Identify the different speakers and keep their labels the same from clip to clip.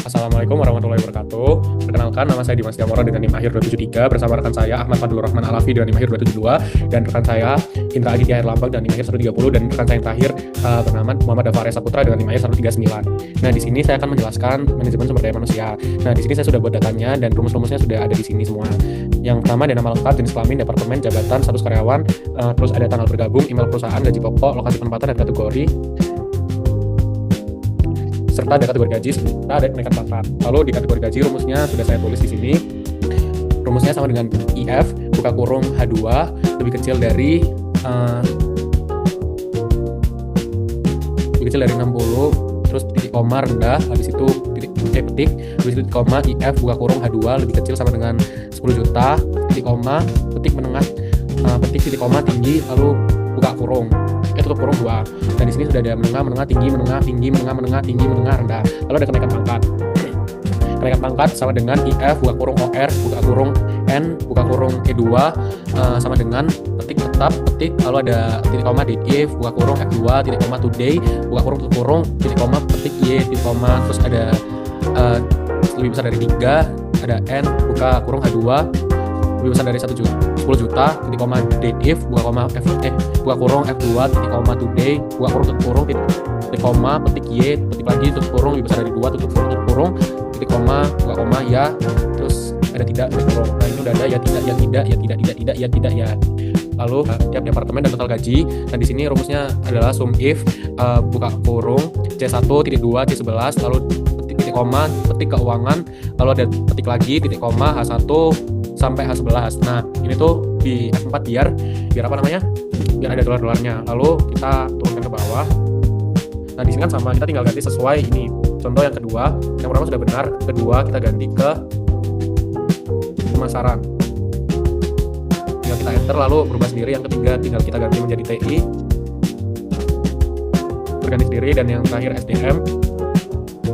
Speaker 1: Assalamualaikum warahmatullahi wabarakatuh. Perkenalkan, nama saya Dimas Gamora dengan NIM akhir 273 bersama rekan saya Ahmad Fadlur Rahman Alafi dengan NIM akhir 272 dan rekan saya Indra Aditya Herlambang dengan NIM akhir 130 dan rekan saya yang terakhir bernama Muhammad Dafaria Saputra dengan NIM akhir 139. Nah, di sini saya akan menjelaskan manajemen sumber daya manusia. Nah, di sini saya sudah buat datanya dan rumus-rumusnya sudah ada di sini semua. Yang pertama ada nama lengkap, jenis kelamin, departemen, jabatan, status karyawan, terus ada tanggal bergabung, email perusahaan, gaji pokok, lokasi penempatan dan kategori, serta ada kategori gaji, serta ada kenaikan pangkat. Lalu di kategori gaji rumusnya sudah saya tulis di sini. Rumusnya sama dengan IF buka kurung H2 lebih kecil dari 60, terus titik koma rendah, habis itu petik, habis itu titik koma IF buka kurung H2 lebih kecil sama dengan 10 juta, titik koma petik menengah, petik titik koma tinggi, lalu buka kurung, tutup kurung 2. Dan di sini sudah ada menengah, tinggi, menengah, rendah. Lalu ada kenaikan pangkat. Kenaikan pangkat sama dengan IF buka kurung OR buka kurung N buka kurung E2 sama dengan petik tetap, petik, lalu ada titik koma DIF buka kurung F2 titik koma today buka kurung tutup kurung titik koma petik Y titik koma, terus ada lebih besar dari 3, ada N buka kurung H2 lebih besar dari 10 juta, titik koma DIF buka koma buka kurung F2 titik koma today buka kurung tutup kurung titik koma petik Y petik lagi tutup kurung lebih besar dari 2 tutup kurung titik koma buka koma ya, terus ada tidak titik kurung. Nah, ini udah ada ya tidak ya. Lalu tiap departemen dan total gaji. Dan di sini rumusnya adalah sum if buka kurung C1 titik 2 C11 lalu titik koma petik keuangan, lalu ada petik lagi titik koma H1 sampai H11. Nah, ini tuh di F4 biar apa namanya? Biar ada dolar-dolarnya. Lalu kita turunkan ke bawah. Nah, di sini kan sama, kita tinggal ganti sesuai ini. Contoh yang kedua, yang pertama sudah benar, kedua kita ganti ke pemasaran. Tinggal kita enter lalu berubah sendiri. Yang ketiga tinggal kita ganti menjadi TI. Berganti sendiri, dan yang terakhir SDM.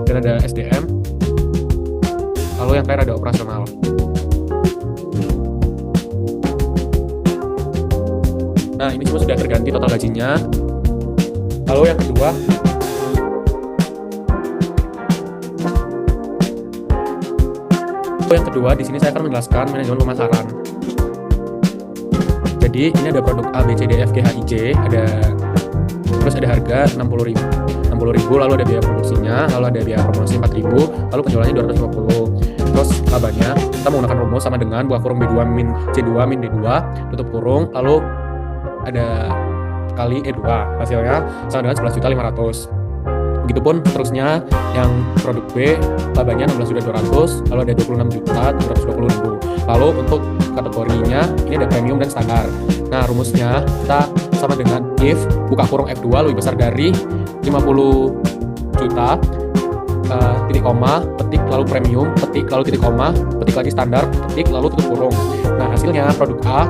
Speaker 1: Dan ada SDM. Lalu yang terakhir ada operasional. Nah, ini semua sudah terganti total gajinya. Lalu yang kedua, di sini saya akan menjelaskan manajemen pemasaran. Jadi ini ada produk A, B, C, D, F, G, H, I, J, terus ada harga 60.000, lalu ada biaya produksinya, lalu ada biaya promosi 4.000, lalu penjualannya 250. Terus labanya kita menggunakan rumus sama dengan buka kurung B2 min C2 min D2 tutup kurung, lalu ada kali E2, hasilnya sama dengan 11.500.000. Begitupun terusnya yang produk B, labanya 16.200.000, lalu ada 26.720.000. Lalu untuk kategorinya ini ada premium dan standar. Nah, rumusnya kita sama dengan if buka kurung F2 lebih besar dari 50 juta, titik koma, petik, lalu premium, petik, lalu titik koma, petik lagi standar, petik, lalu tutup kurung. Nah, hasilnya produk A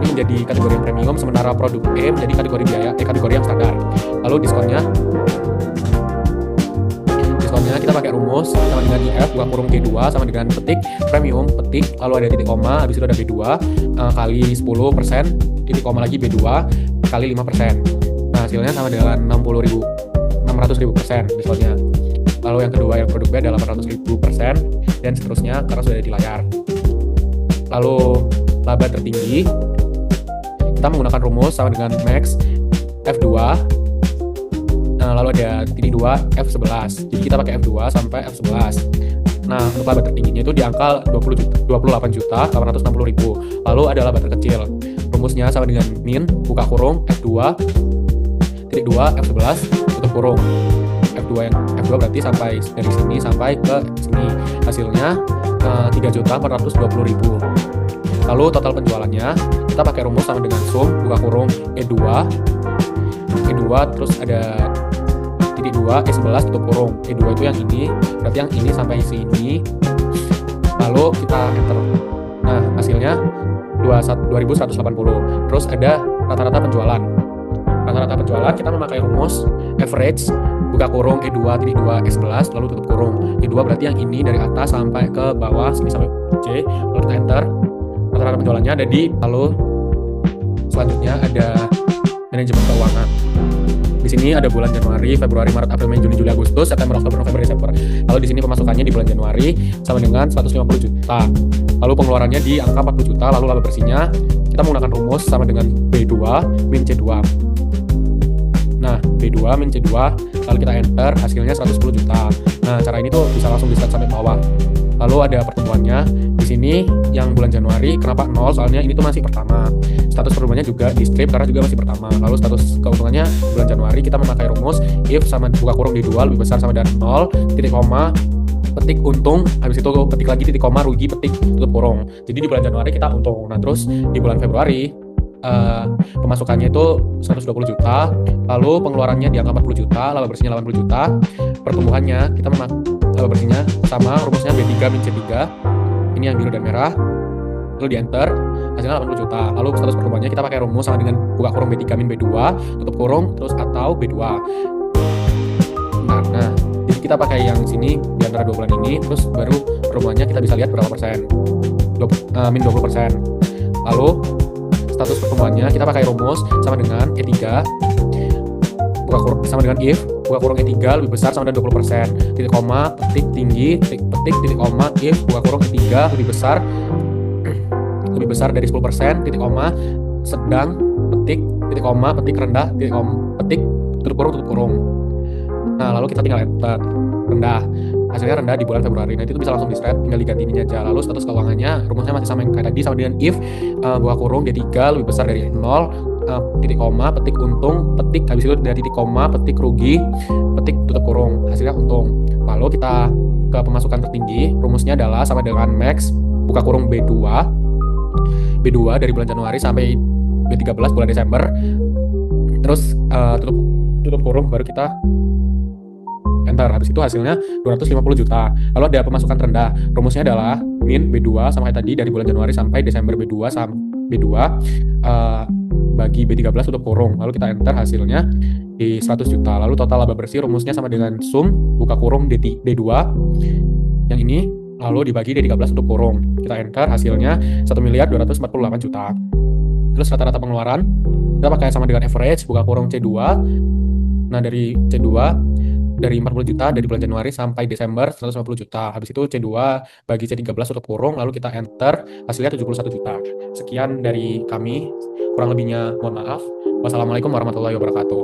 Speaker 1: ini menjadi kategori yang premium, sementara produk E menjadi kategori yang standar. Lalu diskonnya kita pakai rumus sama dengan IF buka kurung G2 sama dengan petik premium, petik, lalu ada titik koma, habis itu ada B2 kali 10%, titik koma lagi B2 kali 5%. Nah, hasilnya sama dengan 600.000% diskonnya. Lalu yang kedua yang produk B adalah 800.000% dan seterusnya karena sudah ada di layar. Lalu laba tertinggi kita menggunakan rumus sama dengan max F2, lalu ada titik 2 F11. Jadi kita pakai F2 sampai F11. Nah, untuk laba tertingginya itu di angka 28.860.000. Lalu ada laba terkecil. Rumusnya sama dengan min buka kurung F2 titik 2 F11 tutup kurung. F2 berarti sampai dari sini sampai ke sini. Hasilnya 3.420.000. Lalu total penjualannya kita pakai rumus sama dengan sum buka kurung E2 terus ada titik 2 E11 tutup kurung. E2 itu yang ini, berarti yang ini sampai sini. Lalu kita enter. Nah, hasilnya 2.180. Terus ada rata-rata penjualan. Rata-rata penjualan kita memakai rumus average buka kurung E2 titik 2 E11 lalu tutup kurung. E2 berarti yang ini dari atas sampai ke bawah sini sampai C. Lalu kita enter. Rata-rata penjualannya ada di, lalu selanjutnya ada manajemen keuangan. Di sini ada bulan Januari, Februari, Maret, April, Mei, Juni, Juli, Agustus, September, Oktober, November, Desember. Lalu di sini pemasukannya di bulan Januari sama dengan 150 juta. Lalu pengeluarannya di angka 40 juta. Lalu laba bersihnya kita menggunakan rumus sama dengan B2 min C2. Nah, B2 min C2, lalu kita enter, hasilnya 110 juta. Nah, cara ini tuh bisa langsung di-set sampai bawah. Lalu ada pertumbuhannya. Di sini yang bulan Januari, kenapa 0? Soalnya ini tuh masih pertama. Status pertumbuhannya juga di strip karena juga masih pertama. Lalu status keuntungannya bulan Januari kita memakai rumus if sama buka kurung di 2 lebih besar sama dari 0, titik koma, petik untung, habis itu petik lagi titik koma, rugi, petik tutup kurung. Jadi di bulan Januari kita untung. Nah, terus di bulan Februari pemasukannya itu 120 juta, lalu pengeluarannya di angka 40 juta, laba bersihnya 80 juta, pertumbuhannya kita laba bersihnya sama rumusnya B3 min C3, ini yang biru dan merah, lalu di enter, hasilnya 80 juta, lalu status pertumbuhannya kita pakai rumus sama dengan buka kurung B3 min B2, tutup kurung, terus atau B2. Nah, jadi kita pakai yang sini di antara 2 bulan ini, terus baru pertumbuhannya kita bisa lihat berapa persen, min 20%. Lalu status pertumbuhannya kita pakai rumus sama dengan E3 buka kurung sama dengan if buka kurung E3 lebih besar sama dengan 20%, titik koma, petik tinggi, petik, titik koma, if buka kurung E3 lebih besar dari 10%, titik koma, sedang, petik, titik koma, petik rendah, titik koma, petik, tutup kurung. Nah, lalu kita tinggal enter, rendah. Hasilnya rendah di bulan Februari. Nah, itu bisa langsung di-set, tinggal diganti ini aja. Lalu status keuangannya, rumusnya masih sama yang kayak tadi, sama dengan if buka kurung D3 lebih besar dari 0, titik koma, petik untung, petik, habis itu dari titik koma, petik rugi, petik tutup kurung. Hasilnya untung. Lalu kita ke pemasukan tertinggi, rumusnya adalah sama dengan max, buka kurung B2 dari bulan Januari sampai B13 bulan Desember. Terus tutup kurung, baru kita enter. Habis itu hasilnya 250 juta. Lalu ada pemasukan terendah. Rumusnya adalah min B2 sama kayak tadi dari bulan Januari sampai Desember B2 bagi B13 tutup kurung. Lalu kita enter, hasilnya di 100 juta. Lalu total laba bersih rumusnya sama dengan sum buka kurung D2 yang ini, lalu dibagi D13 tutup kurung. Kita enter, hasilnya 1.248 juta. Terus rata-rata pengeluaran kita pakai sama dengan average buka kurung C2. Nah, dari C2 dari 40 juta dari bulan Januari sampai Desember 150 juta. Habis itu C2 bagi C13 tutup kurung, lalu kita enter, hasilnya 71 juta. Sekian dari kami, kurang lebihnya mohon maaf. Wassalamualaikum warahmatullahi wabarakatuh.